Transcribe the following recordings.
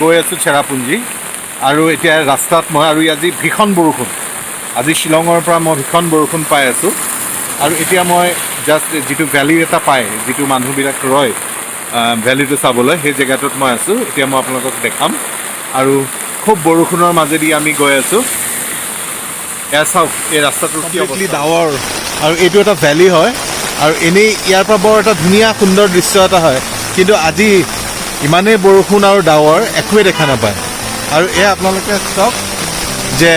গৈ আছোঁ চেৰাপুঞ্জী আৰু এতিয়া ৰাস্তাত মই আৰু আজি ভীষণ বৰষুণ আজি শ্বিলঙৰ পৰা মই ভীষণ বৰষুণ পাই আছোঁ আৰু এতিয়া মই জাষ্ট যিটো ভেলি এটা পায় যিটো মানুহবিলাক ৰয় ভেলিটো চাবলৈ সেই জেগাটোত মই আছোঁ এতিয়া মই আপোনালোকক দেখাম আৰু খুব বৰষুণৰ মাজেদি আমি গৈ আছোঁ এয়া চাওক এই ৰাস্তাটো কমপ্লিটলি ডাৱৰ আৰু এইটো এটা ভেলি হয় আৰু এনেই ইয়াৰ পৰা বৰ এটা ধুনীয়া সুন্দৰ দৃশ্য এটা হয় কিন্তু আজি ইমানেই বৰষুণ আৰু ডাৱৰ একোৱে দেখা নাপায় আৰু এয়া আপোনালোকে চাওক যে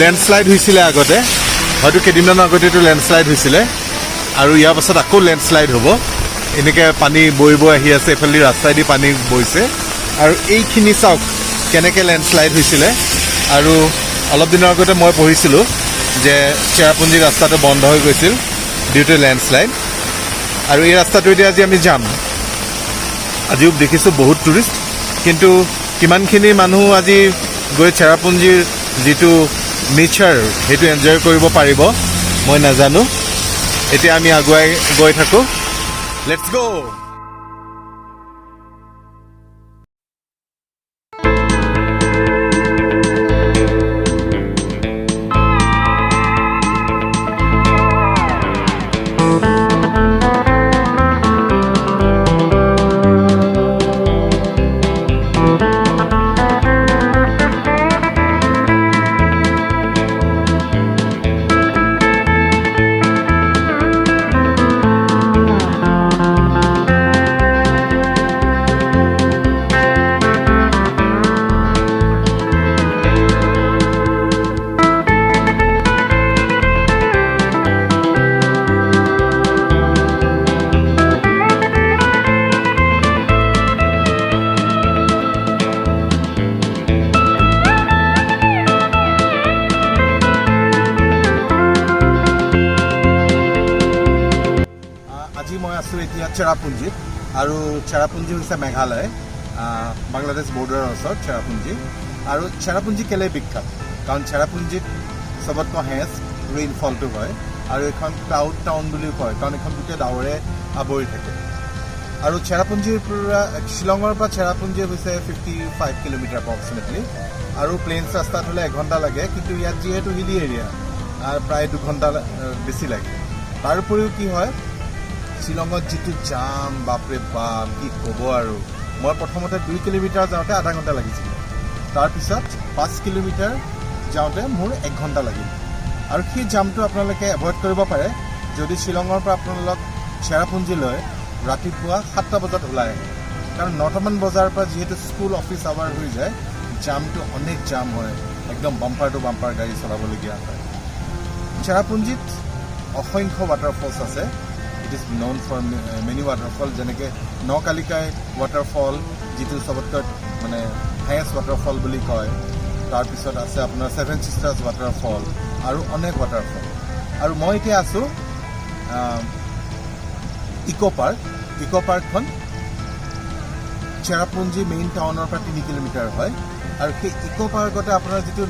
লেণ্ডশ্লাইড হৈছিলে আগতে হয়তো কেইদিনমানৰ আগতে এইটো লেণ্ডশ্লাইড হৈছিলে আৰু ইয়াৰ পাছত আকৌ লেণ্ডশ্লাইড হ'ব এনেকৈ পানী বৈ বৈ আহি আছে এইফালে ৰাস্তাইদি পানী বৈছে আৰু এইখিনি চাওক কেনেকৈ লেণ্ডশ্লাইড হৈছিলে আৰু অলপ দিনৰ আগতে মই পঢ়িছিলোঁ যে চেৰাপুঞ্জী ৰাস্তাটো বন্ধ হৈ গৈছিল ডিউ টু লেণ্ডশ্লাইড আৰু এই ৰাস্তাটো এতিয়া আজি আমি যাম আজিও দেখিছোঁ বহুত টুৰিষ্ট কিন্তু কিমানখিনি মানুহ আজি গৈ চেৰাপুঞ্জীৰ যিটো নেচাৰ সেইটো এনজয় কৰিব পাৰিব মই নাজানো এতিয়া আমি আগুৱাই গৈ থাকোঁ লেটছ গ' চেৰাপুঞ্জীত আৰু চেৰাপুঞ্জী হৈছে মেঘালয় বাংলাদেশ বৰ্ডাৰৰ ওচৰত চেৰাপুঞ্জী আৰু চেৰাপুঞ্জী কেলৈ বিখ্যাত কাৰণ চেৰাপুঞ্জীত চবতকৈ হায়েষ্ট ৰেইনফলটো হয় আৰু এইখন ক্লাউড টাউন বুলিও কয় কাৰণ এইখন গোটেই ডাৱৰে আৱৰি থাকে আৰু চেৰাপুঞ্জীৰ পৰা শ্বিলঙৰ পৰা চেৰাপুঞ্জী হৈছে 55 কিলোমিটাৰ এপ্ৰক্সিমেটলি আৰু প্লেইনছ ৰাস্তাত হ'লে 1 ঘণ্টা লাগে কিন্তু ইয়াত যিহেতু হিলি এৰিয়া প্ৰায় 2 ঘণ্টা বেছি লাগে তাৰ উপৰিও কি হয় শ্বিলঙত যিটো জাম বাপৰে বাপ কি ক'ব আৰু মই প্ৰথমতে 2 কিলোমিটাৰ যাওঁতে আধা ঘণ্টা লাগিছিল তাৰপিছত 5 কিলোমিটাৰ যাওঁতে মোৰ 1 ঘণ্টা লাগিল আৰু সেই জামটো আপোনালোকে এভইড কৰিব পাৰে যদি শ্বিলঙৰ পৰা আপোনালোক চেৰাপুঞ্জীলৈ ৰাতিপুৱা 7টা বজাত ওলাই আহে কাৰণ 9টামান বজাৰ পৰা যিহেতু স্কুল অফিচ আৱাৰ হৈ যায় জামটো অনেক জাম হয় একদম বাম্পাৰ টু বাম্পাৰ গাড়ী চলাবলগীয়া হয় চেৰাপুঞ্জীত অসংখ্য ৱাটাৰফলছ আছে it is known for many waterfall যেনেকৈ নকালিকাই ৱাটাৰফল যিটো চবতকৈ মানে হায়েষ্ট ৱাটাৰফল বুলি কয় তাৰপিছত আছে আপোনাৰ ছেভেন ছিষ্টাৰ্ছ ৱাটাৰফল আৰু অনেক ৱাটাৰফল আৰু মই এতিয়া আছোঁ ইক' পাৰ্কখন চেৰাপুঞ্জী মেইন টাউনৰ পৰা 3 কিলোমিটাৰ হয় আৰু সেই ইক' পাৰ্কতে আপোনাৰ যিটো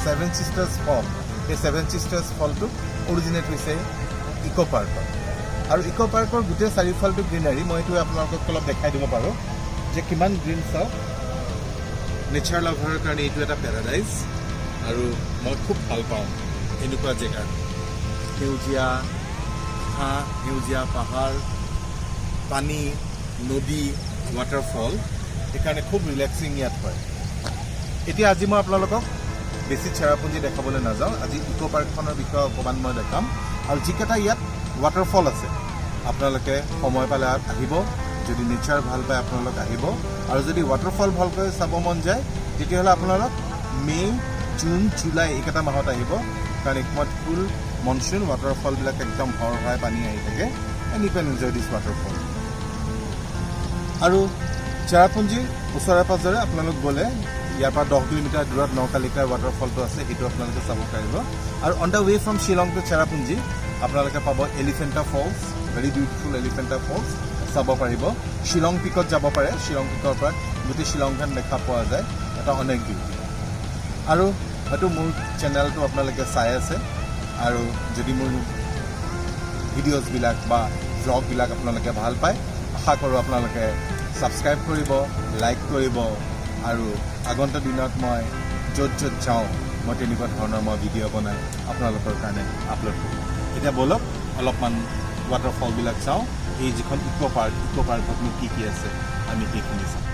ছেভেন ছিষ্টাৰ্ছ ফল সেই ছেভেন ছিষ্টাৰ্ছ ফলটো অৰিজিনেট হৈছে ইক' পাৰ্কত আৰু ইক' পাৰ্কৰ গোটেই চাৰিওফালটো গ্ৰীনাৰী মই এইটো আপোনালোকক অলপ দেখাই দিব পাৰোঁ যে কিমান গ্ৰীণ চাওক নেচাৰ লাভাৰৰ কাৰণে এইটো এটা পেৰাডাইজ আৰু মই খুব ভাল পাওঁ এনেকুৱা জেগাত সেউজীয়া ঘাঁহ সেউজীয়া পাহাৰ পানী নদী ৱাটাৰফল সেইকাৰণে খুব ৰিলেক্সিং ইয়াত হয় এতিয়া আজি মই আপোনালোকক বেছি চেৰাপুঞ্জী দেখাবলৈ নাযাওঁ আজি ইক' পাৰ্কখনৰ বিষয়ে অকণমান মই দেখাম আৰু যিকেইটা ইয়াত ৱাটাৰফল আছে আপোনালোকে সময় পালে আহিব যদি নেচাৰ ভাল পায় আপোনালোক আহিব আৰু যদি ৱাটাৰফল ভালকৈ চাব মন যায় তেতিয়াহ'লে আপোনালোক মে' জুন জুলাই এইকেইটা মাহত আহিব কাৰণ এই সময়ত ফুল মনচুন ৱাটাৰফলবিলাক একদম হৰহাই পানী আহি থাকে and you can enjoy this waterfall আৰু চেৰাপুঞ্জীৰ ওচৰে পাঁজৰে আপোনালোক গ'লে ইয়াৰ পৰা 10 কিলোমিটাৰ দূৰত নকালিকাৰ ৱাটাৰফলটো আছে সেইটো আপোনালোকে চাব পাৰিব আৰু on the way from Shillong to Cherrapunji আপোনালোকে পাব Elephanta Falls very beautiful Elephanta Falls চাব পাৰিব শ্বিলং পিকত যাব পাৰে শ্বিলং পিকৰ পৰা গোটেই শ্বিলংখন দেখা পোৱা যায় এটা অনেক বিউটি আৰু হয়তো মোৰ চেনেলটো আপোনালোকে চাই আছে আৰু যদি মোৰ ভিডিঅ'জবিলাক বা ভ্লগবিলাক আপোনালোকে ভাল পায় আশা কৰোঁ আপোনালোকে ছাবস্ক্ৰাইব কৰিব, লাইক কৰিব আৰু আগন্তুক দিনত মই য'ত যাওঁ মই তেনেকুৱা ধৰণৰ মই ভিডিঅ' বনাই আপোনালোকৰ কাৰণে আপলোড কৰিম। এতিয়া বলক অলপমান ৱাটাৰফলবিলাক চাওঁ। এই যিখন ইক' পাৰ্কতনো কি আছে আমি সেইখিনি চাওঁ।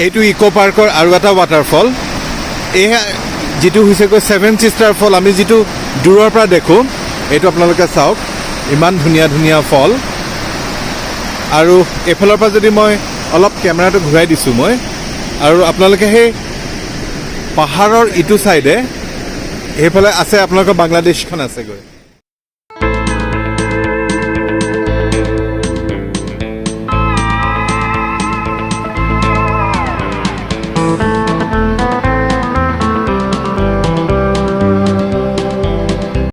এইটো ইক' পাৰ্কৰ আৰু এটা ৱাটাৰফল। এয়া যিটো হৈছেগৈ ছেভেন ছিষ্টাৰ ফল। আমি যিটো দূৰৰ পৰা দেখোঁ এইটো আপোনালোকে চাওক, ইমান ধুনীয়া ধুনীয়া ফল। আৰু এইফালৰ পৰা যদি মই অলপ কেমেৰাটো ঘূৰাই দিছোঁ মই, আৰু আপোনালোকে সেই পাহাৰৰ ইটো ছাইডে সেইফালে আছে আপোনালোকৰ বাংলাদেশখন আছেগৈ।